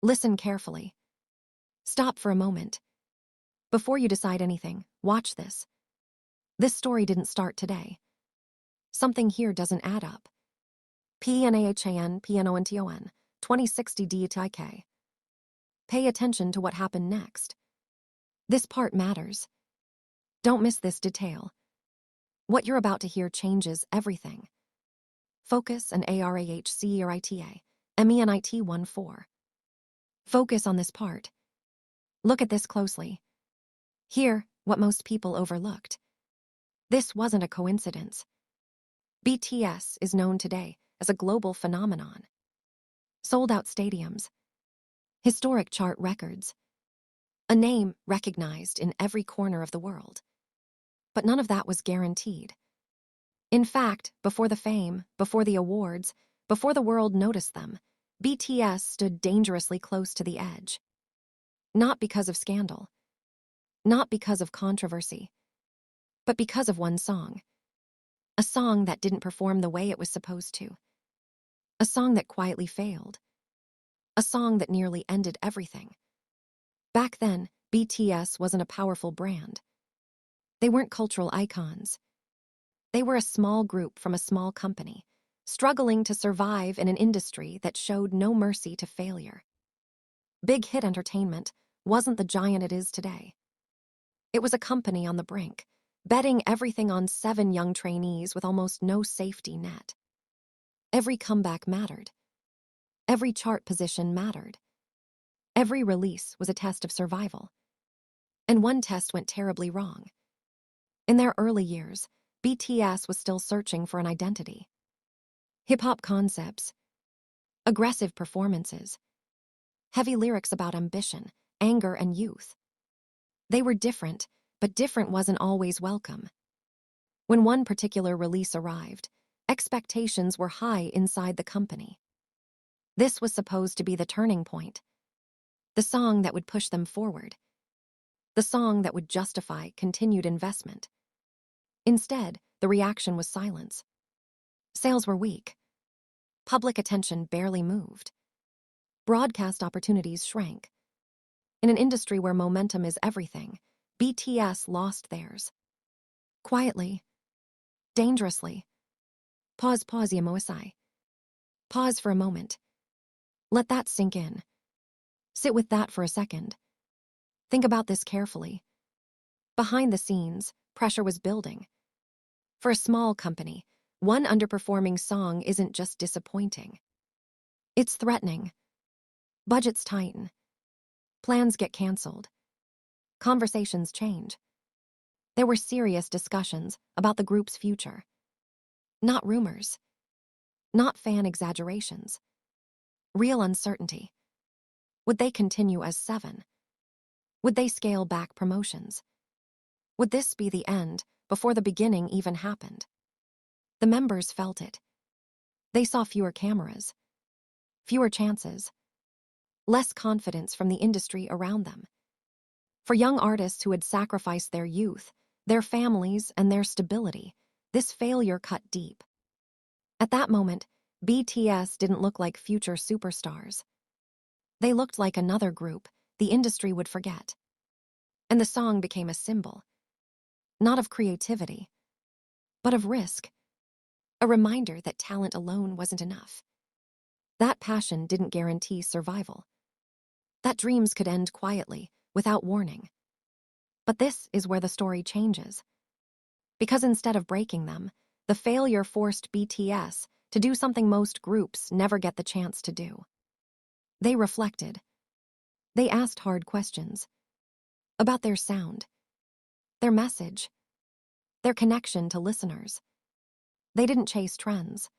Listen carefully. Stop for a moment. Before you decide anything, watch this. This story didn't start today. Something here doesn't add up. PNAHAN, PNONTON, 2060 DTIK. Pay attention to what happened next. This part matters. Don't miss this detail. What you're about to hear changes everything. Focus and ARAHCERITA, MENIT 14. Focus on this part. Look at this closely. Here, what most people overlooked. This wasn't a coincidence. BTS is known today as a global phenomenon. Sold-out stadiums. Historic chart records. A name recognized in every corner of the world. But none of that was guaranteed. In fact, before the fame, before the awards, before the world noticed them, BTS stood dangerously close to the edge. Not because of scandal. Not because of controversy. But because of one song. A song that didn't perform the way it was supposed to. A song that quietly failed. A song that nearly ended everything. Back then, BTS wasn't a powerful brand. They weren't cultural icons. They were a small group from a small company, struggling to survive in an industry that showed no mercy to failure. Big Hit Entertainment wasn't the giant it is today. It was a company on the brink, betting everything on 7 young trainees with almost no safety net. Every comeback mattered. Every chart position mattered. Every release was a test of survival. And one test went terribly wrong. In their early years, BTS was still searching for an identity. Hip-hop concepts, aggressive performances, heavy lyrics about ambition, anger, and youth. They were different, but different wasn't always welcome. When one particular release arrived, expectations were high inside the company. This was supposed to be the turning point. The song that would push them forward. The song that would justify continued investment. Instead, the reaction was silence. Sales were weak. Public attention barely moved. Broadcast opportunities shrank. In an industry where momentum is everything, BTS lost theirs. Quietly. Dangerously. Pause Yamoasai. Pause for a moment. Let that sink in. Sit with that for a second. Think about this carefully. Behind the scenes, pressure was building. For a small company, one underperforming song isn't just disappointing. It's threatening. Budgets tighten. Plans get canceled. Conversations change. There were serious discussions about the group's future. Not rumors. Not fan exaggerations. Real uncertainty. Would they continue as 7? Would they scale back promotions? Would this be the end before the beginning even happened? The members felt it. They saw fewer cameras, fewer chances, less confidence from the industry around them. For young artists who had sacrificed their youth, their families, and their stability, this failure cut deep. At that moment, BTS didn't look like future superstars. They looked like another group the industry would forget. And the song became a symbol, not of creativity, but of risk. A reminder that talent alone wasn't enough. That passion didn't guarantee survival. That dreams could end quietly, without warning. But this is where the story changes. Because instead of breaking them, the failure forced BTS to do something most groups never get the chance to do. They reflected. They asked hard questions. About their sound. Their message. Their connection to listeners. They didn't chase trends.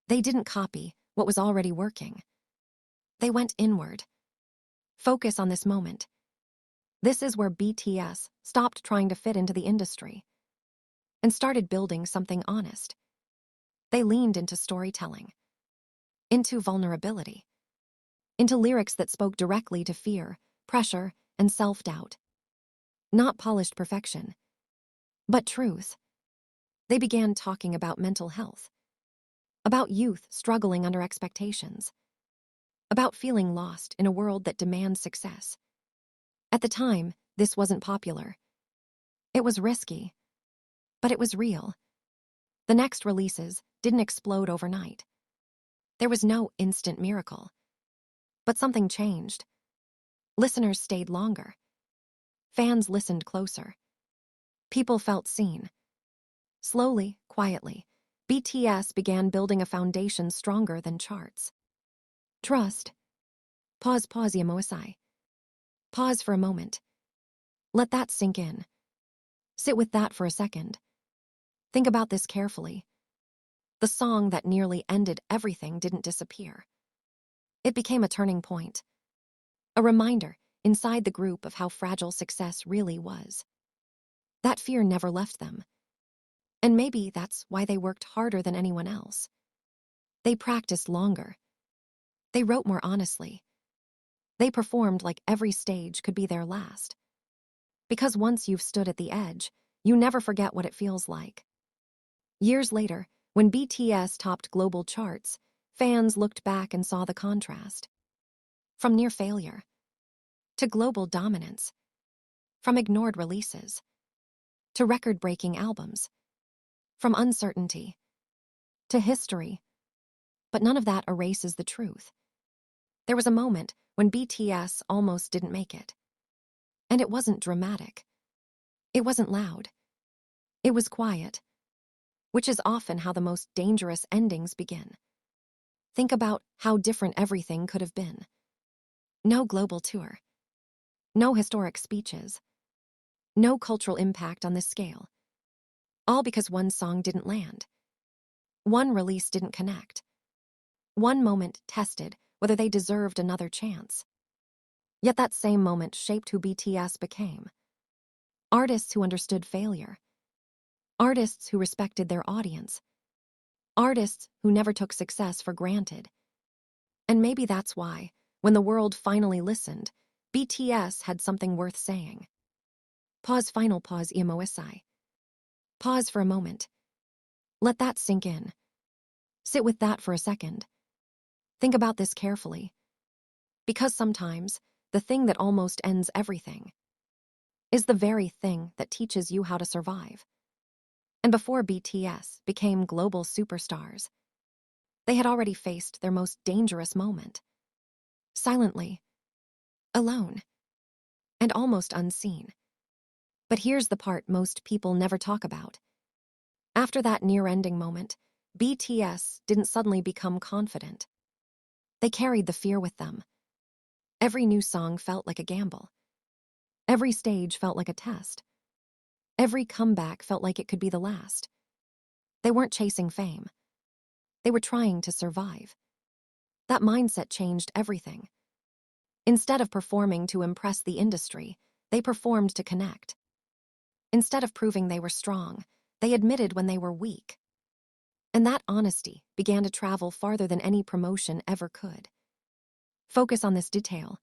They didn't copy what was already working. They went inward. Focus on this moment. This is where BTS stopped trying to fit into the industry and started building something honest. They leaned into storytelling, into vulnerability, into lyrics that spoke directly to fear, pressure, and self-doubt. Not polished perfection, but truth. They began talking about mental health, about youth struggling under expectations, about feeling lost in a world that demands success. At the time, this wasn't popular. It was risky, but it was real. The next releases didn't explode overnight. There was no instant miracle. But something changed. Listeners stayed longer. Fans listened closer. People felt seen. Slowly, quietly, BTS began building a foundation stronger than charts. Trust. Pause emoisai. Pause for a moment. Let that sink in. Sit with that for a second. Think about this carefully. The song that nearly ended everything didn't disappear. It became a turning point. A reminder inside the group of how fragile success really was. That fear never left them. And maybe that's why they worked harder than anyone else. They practiced longer. They wrote more honestly. They performed like every stage could be their last. Because once you've stood at the edge, you never forget what it feels like. Years later, when BTS topped global charts, fans looked back and saw the contrast. From near failure to global dominance, from ignored releases to record-breaking albums, from uncertainty to history. But none of that erases the truth. There was a moment when BTS almost didn't make it. And it wasn't dramatic. It wasn't loud. It was quiet, which is often how the most dangerous endings begin. Think about how different everything could have been. No global tour. No historic speeches. No cultural impact on this scale. All because one song didn't land. One release didn't connect. One moment tested whether they deserved another chance. Yet that same moment shaped who BTS became. Artists who understood failure. Artists who respected their audience. Artists who never took success for granted. And maybe that's why, when the world finally listened, BTS had something worth saying. Pause emoisai. Pause for a moment. Let that sink in. Sit with that for a second. Think about this carefully. Because sometimes, the thing that almost ends everything is the very thing that teaches you how to survive. And before BTS became global superstars, they had already faced their most dangerous moment. Silently, alone, and almost unseen. But here's the part most people never talk about. After that near-ending moment, BTS didn't suddenly become confident. They carried the fear with them. Every new song felt like a gamble. Every stage felt like a test. Every comeback felt like it could be the last. They weren't chasing fame. They were trying to survive. That mindset changed everything. Instead of performing to impress the industry, they performed to connect. Instead of proving they were strong, they admitted when they were weak. And that honesty began to travel farther than any promotion ever could. Focus on this detail.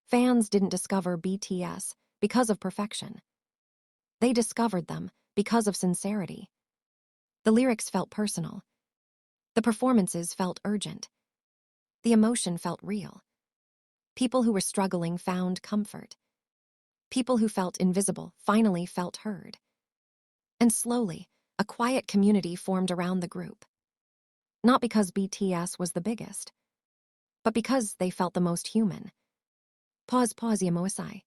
Fans didn't discover BTS because of perfection. They discovered them because of sincerity. The lyrics felt personal. The performances felt urgent. The emotion felt real. People who were struggling found comfort. People who felt invisible finally felt heard. And slowly, a quiet community formed around the group. Not because BTS was the biggest, but because they felt the most human. Pause emoisai.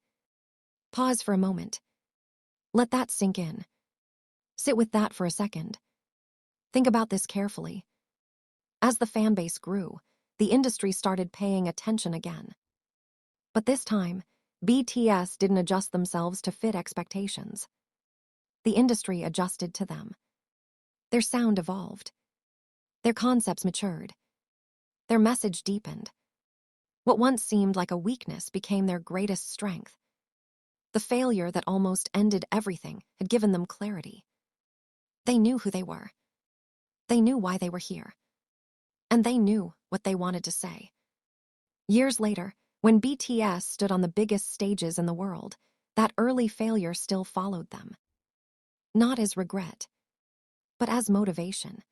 Pause for a moment. Let that sink in. Sit with that for a second. Think about this carefully. As the fanbase grew, the industry started paying attention again. But this time, BTS didn't adjust themselves to fit expectations. The industry adjusted to them. Their sound evolved. Their concepts matured. Their message deepened. What once seemed like a weakness became their greatest strength. The failure that almost ended everything had given them clarity. They knew who they were. They knew why they were here. And they knew what they wanted to say. Years later, when BTS stood on the biggest stages in the world, that early failure still followed them. Not as regret, but as motivation.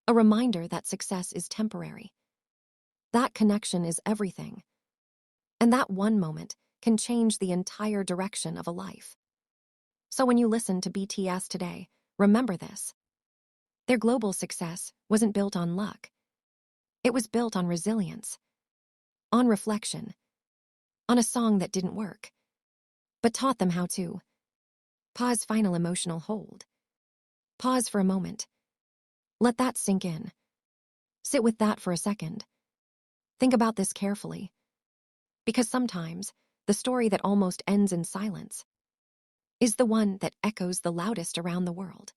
A reminder that success is temporary. That connection is everything. And that one moment can change the entire direction of a life. So when you listen to BTS today, remember this. Their global success wasn't built on luck. It was built on resilience, on reflection, on a song that didn't work, but taught them how to pause. Final emotional hold. Pause for a moment. Let that sink in. Sit with that for a second. Think about this carefully. Because sometimes, the story that almost ends in silence is the one that echoes the loudest around the world.